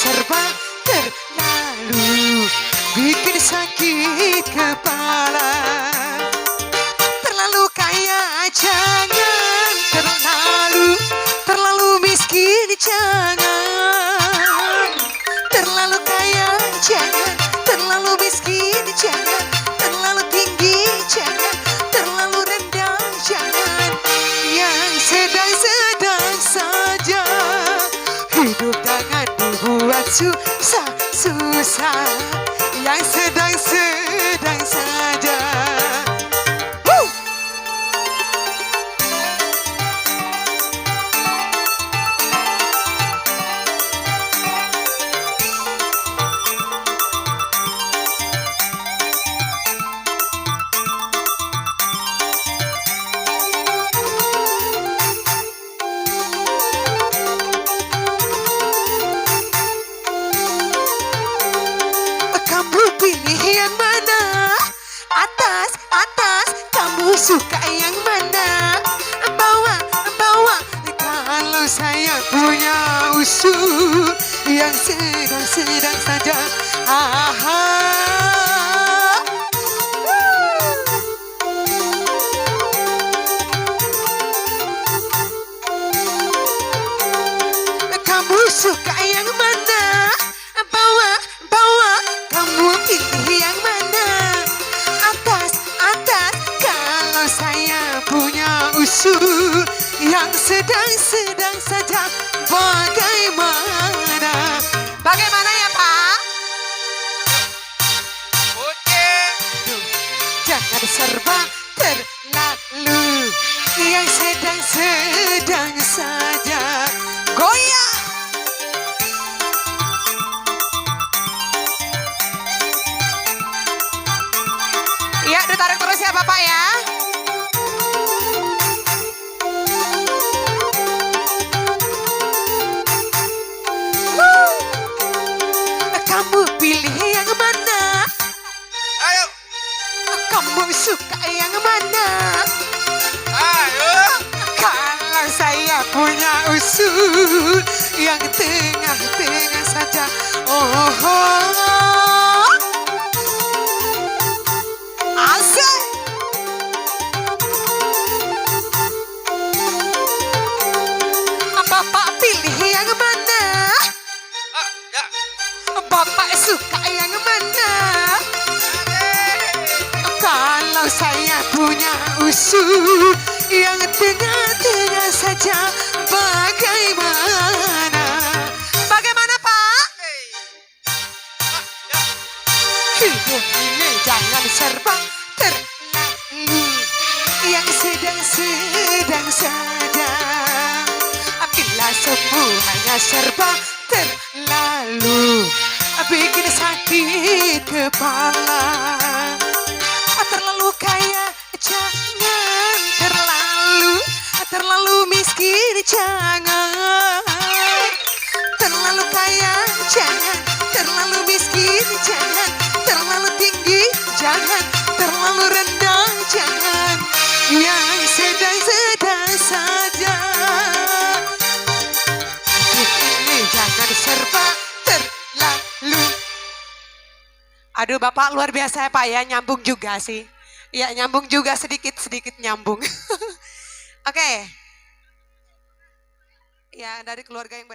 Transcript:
serba terlalu bikin sakit kepala. Terlalu kaya jangan, terlalu miskin jangan. Terlalu kaya jangan, terlalu miskin jangan. Terlalu tinggi jangan, terlalu rendah jangan. Yang sedang-sedang saja. Hidup jangan dibuat susah-susah. Yang sedang-sedang saja. Pilih yang mana? Atas, kamu suka yang mana? Bawa, kalau saya punya usul yang sedang saja. Kamu suka yang mana? Bawa, kamu pilih yang mana? Atas, kalau saya punya usul yang sedang saja. Bagaimana? Bagaimana ya Pak? Oke. Jangan serba terlalu, yang sedang saja. Goyang. Ya, ditarik terus ya Bapak ya. Kamu pilih yang mana? Ayo. Kamu suka yang mana? Ayo. Kalau saya punya usul yang tengah saja. Asik. Bapak pilih yang mana? Bapak suka yang mana? Kalau saya punya usul yang tengah saja. Bagaimana? Bagaimana Pak? Hidup ini jangan serba terlalu, yang sedang saja. Bila semuanya serba terlalu bikin sakit kepala. Terlalu kaya jangan, terlalu miskin jangan. Terlalu kaya jangan, terlalu miskin jangan. Terlalu tinggi jangan, terlalu rendah jangan. Yang sedang saja. Ini jangan serba terlalu. Aduh Bapak luar biasa ya Pak ya, nyambung juga sih. Ya nyambung juga, sedikit nyambung. Oke. Ya dari keluarga yang